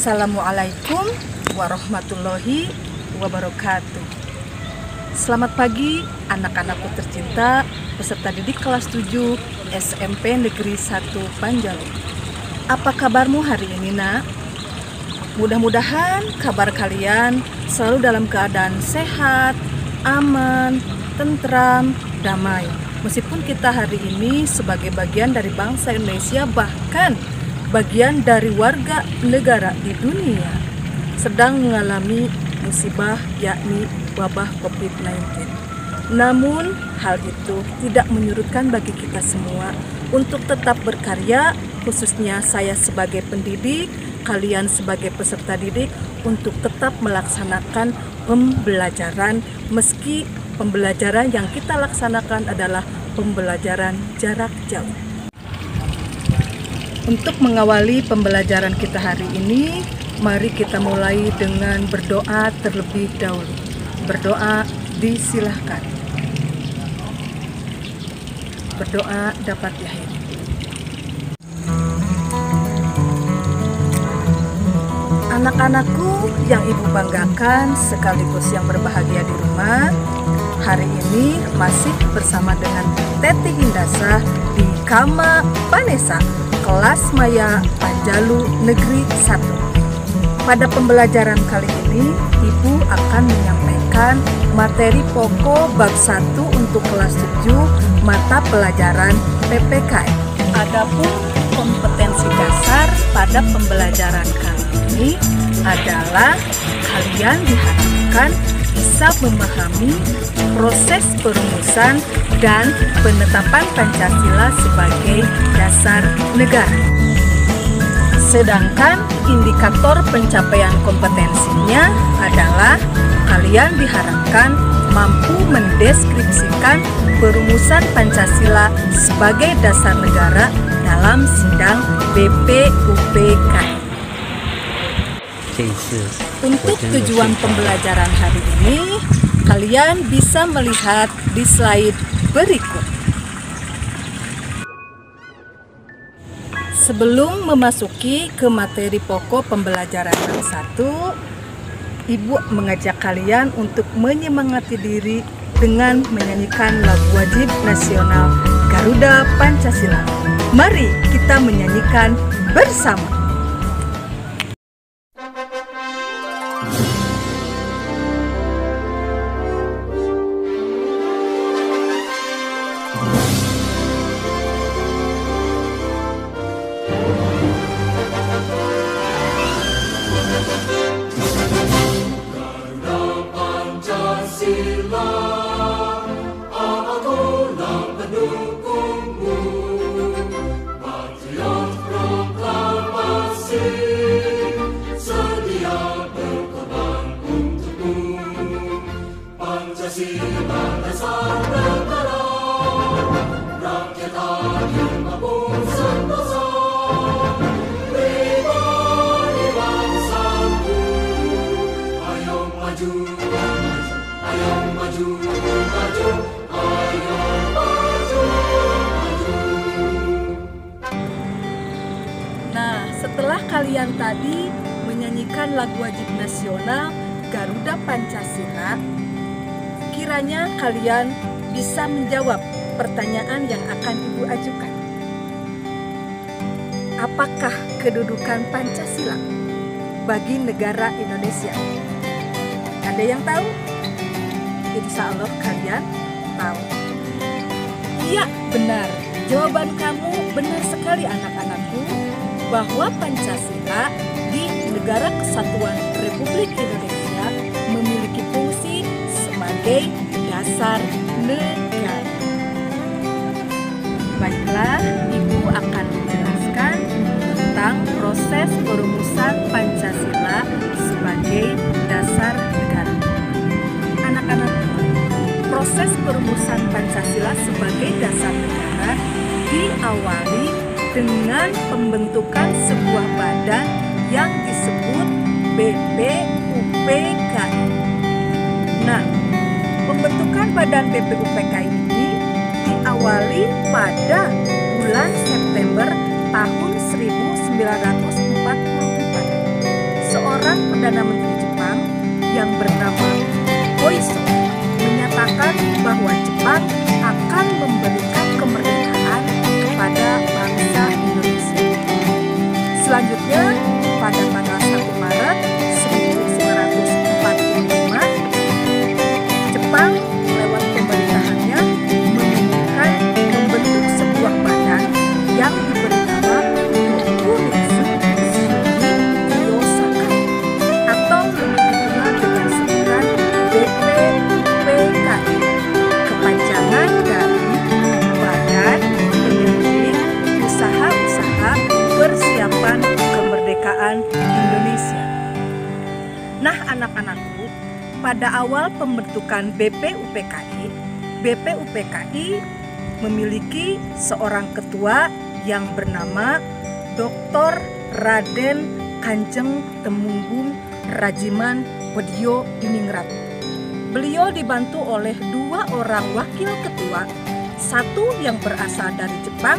Assalamualaikum warahmatullahi wabarakatuh. Selamat pagi anak-anakku tercinta, peserta didik kelas 7 SMP Negeri 1 Panjalu. Apa kabarmu hari ini, Nak? Mudah-mudahan kabar kalian selalu dalam keadaan sehat, aman, tentram, damai. Meskipun kita hari ini sebagai bagian dari bangsa Indonesia, bahkan bagian dari warga negara di dunia sedang mengalami musibah, yakni wabah COVID-19. Namun hal itu tidak menyurutkan bagi kita semua untuk tetap berkarya, khususnya saya sebagai pendidik, kalian sebagai peserta didik, untuk tetap melaksanakan pembelajaran, meski pembelajaran yang kita laksanakan adalah pembelajaran jarak jauh. Untuk mengawali pembelajaran kita hari ini, mari kita mulai dengan berdoa terlebih dahulu. Berdoa disilahkan. Berdoa dapat diakhiri. Anak-anakku yang ibu banggakan sekaligus yang berbahagia di rumah, hari ini masih bersama dengan Teti Hindasa di Kama Panesa, kelas Maya Panjalu Negeri 1. Pada pembelajaran kali ini, Ibu akan menyampaikan materi pokok bab 1 untuk kelas 7 mata pelajaran PPKN. Adapun kompetensi dasar pada pembelajaran kali ini adalah kalian diharapkan bisa memahami proses perumusan dan penetapan Pancasila sebagai dasar negara. Sedangkan indikator pencapaian kompetensinya adalah kalian diharapkan mampu mendeskripsikan perumusan Pancasila sebagai dasar negara dalam sidang BPUPKI. Untuk tujuan pembelajaran hari ini, kalian bisa melihat di slide berikut. Sebelum memasuki ke materi pokok pembelajaran bab 1, Ibu mengajak kalian untuk menyemangati diri dengan menyanyikan lagu wajib nasional Garuda Pancasila. Mari kita menyanyikan bersama. Ayo Setelah kalian tadi menyanyikan lagu wajib nasional Garuda Pancasila, kiranya kalian bisa menjawab pertanyaan yang akan Ibu ajukan. Apakah kedudukan Pancasila bagi negara Indonesia? Ada yang tahu? Insya Allah kalian tahu. Iya, benar. Jawaban kamu benar sekali anak-anakku, bahwa Pancasila di Negara Kesatuan Republik Indonesia memiliki fungsi sebagai dasar negara. Baiklah, Ibu akan menjelaskan tentang proses perumusan Pancasila sebagai dasar negara. Anak-anakku, proses perumusan Pancasila sebagai dasar negara diawali dengan pembentukan sebuah badan yang disebut BPUPKI. Nah, pembentukan badan BPUPKI ini diawali pada bulan September tahun 1944. Seorang Perdana Menteri Jepang yang bernama Koiso menyatakan bahwa Jepang akan memberikan kemerdekaan kepada bangsa Indonesia. Selanjutnya, pada tanggal 1 Maret 1945, Jepang lewat pemerintahannya mengumumkan membentuk sebuah badan yang diberi nama Tokuritsu Shumi Ryosaka atau lebih dikenal dengan sebutan BPUPKI, kepanjangan dari Badan Penyelidik Usaha-usaha Persiapan Kemerdekaan Indonesia. Nah, anak-anakku, pada awal pembentukan BPUPKI memiliki seorang ketua yang bernama Dr. Raden Kanjeng Temunggung Rajiman Wedyo Diningrat. Beliau dibantu oleh 2 orang wakil ketua, satu yang berasal dari Jepang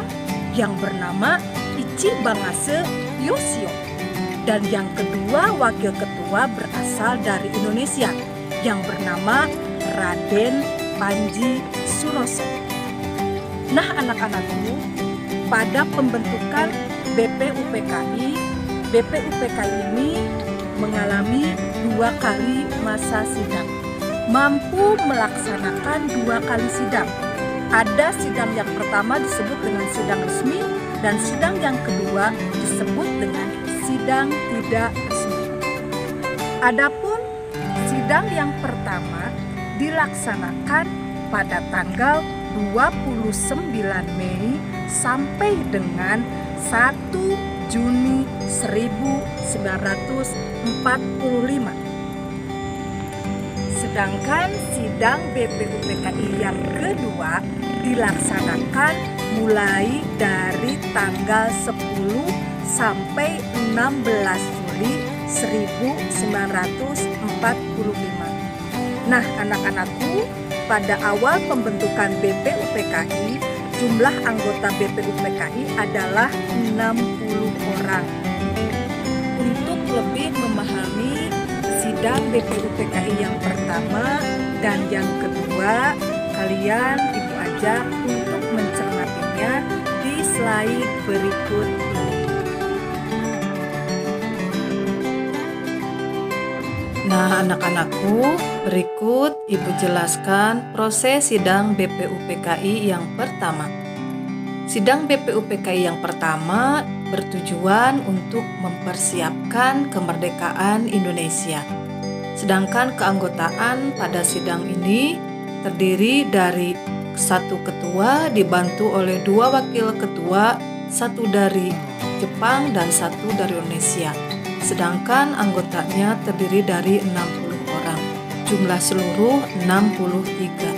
yang bernama Ichi Bangase Yoshio, dan yang kedua wakil ketua berasal dari Indonesia yang bernama Raden Panji Suroso. Nah, anak-anakku, pada pembentukan BPUPKI ini mengalami 2 kali masa sidang, mampu melaksanakan 2 kali sidang. Ada sidang yang pertama disebut dengan sidang resmi, dan sidang yang kedua disebut dengan sidang tidak resmi. Adapun sidang yang pertama dilaksanakan pada tanggal 29 Mei sampai dengan 1 Juni 1945. Sedangkan sidang BPUPKI yang kedua dilaksanakan mulai dari tanggal 10 sampai 16 Juli 1945. Nah, anak-anakku, pada awal pembentukan BPUPKI, jumlah anggota BPUPKI adalah 60 orang. Untuk lebih memahami sidang BPUPKI yang pertama dan yang kedua, kalian Ibu ajak untuk mencermatinya di slide berikut ini. Nah, anak-anakku, berikut Ibu jelaskan proses sidang BPUPKI yang pertama. Sidang BPUPKI yang pertama bertujuan untuk mempersiapkan kemerdekaan Indonesia. Sedangkan keanggotaan pada sidang ini terdiri dari 1 ketua dibantu oleh 2 wakil ketua, 1 dari Jepang dan 1 dari Indonesia. Sedangkan anggotanya terdiri dari 60 orang. Jumlah seluruh 63.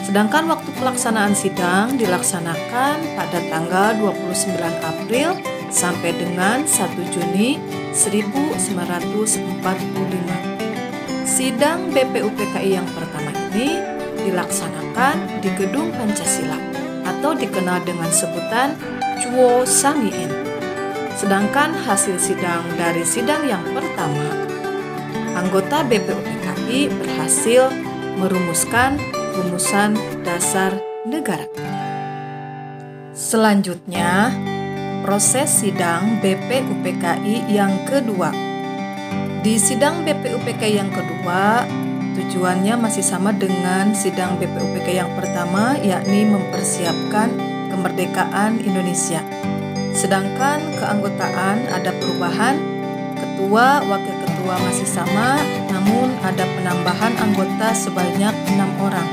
Sedangkan waktu pelaksanaan sidang dilaksanakan pada tanggal 29 April sampai dengan 1 Juni 1945. Sidang BPUPKI yang pertama ini dilaksanakan di Gedung Pancasila atau dikenal dengan sebutan Chuo Sangiin. Sedangkan hasil sidang dari sidang yang pertama, anggota BPUPKI berhasil merumuskan rumusan dasar negara. Selanjutnya, proses sidang BPUPKI yang kedua. Di sidang BPUPKI yang kedua, tujuannya masih sama dengan sidang BPUPKI yang pertama, yakni mempersiapkan kemerdekaan Indonesia. Sedangkan keanggotaan ada perubahan, ketua, wakil ketua masih sama, namun ada penambahan anggota sebanyak 6 orang,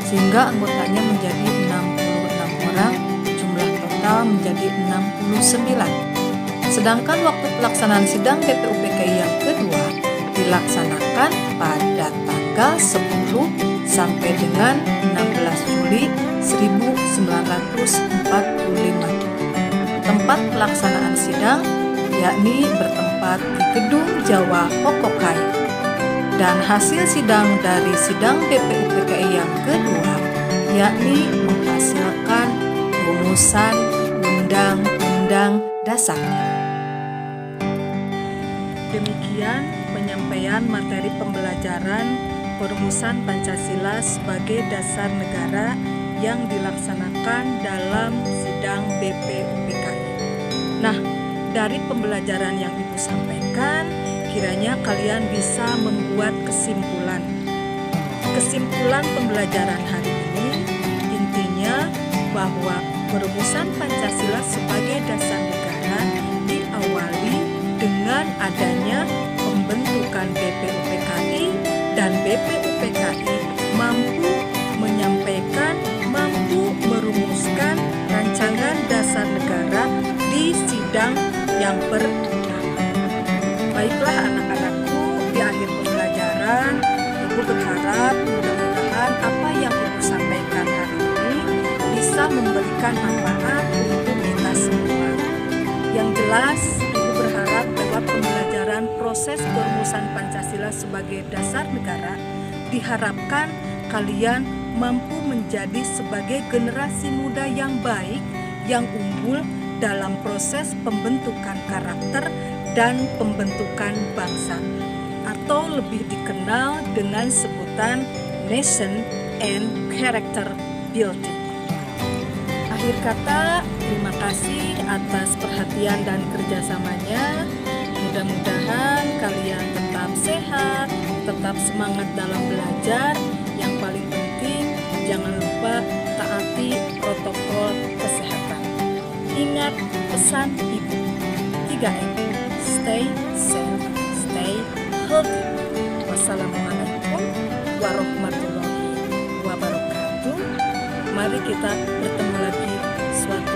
sehingga anggotanya menjadi 66 orang, jumlah total menjadi 69. Sedangkan waktu pelaksanaan sidang BPUPKI yang kedua dilaksanakan pada tanggal 10 sampai dengan 16 Juli 1945. Tempat pelaksanaan sidang yakni bertempat di Gedung Jawa Hokokai. Dan hasil sidang dari sidang BPUPKI yang kedua yakni menghasilkan rumusan Undang-Undang Dasar. Demikian penyampaian materi pembelajaran perumusan Pancasila sebagai dasar negara yang dilaksanakan dalam sidang BPUPKI. Nah, dari pembelajaran yang Ibu sampaikan, kiranya kalian bisa membuat kesimpulan. Kesimpulan pembelajaran hari ini intinya bahwa perumusan Pancasila sebagai dasar negara diawali dengan adanya pembentukan BPUPKI dan BPUPKI mampu menyampaikan, mampu merumuskan rancangan dasar negara di sidang yang pertama. Baiklah anak-anakku, di akhir pembelajaran Ibu berharap mudah-mudahan apa yang Ibu sampaikan hari ini bisa memberikan manfaat untuk kita semua. Yang jelas Ibu berharap lewat pembelajaran proses perumusan Pancasila sebagai dasar negara, diharapkan kalian mampu menjadi sebagai generasi muda yang baik, yang unggul dalam proses pembentukan karakter dan pembentukan bangsa, atau lebih dikenal dengan sebutan nation and character building. Akhir kata, terima kasih atas perhatian dan kerjasamanya. Mudah-mudahan kalian tetap sehat, tetap semangat dalam belajar. Yang paling penting, jangan lupa taati protokol kesehatan. Ingat pesan Ibu 3M, stay safe, stay healthy. Wassalamualaikum warahmatullahi wabarakatuh. Mari kita bertemu lagi suatu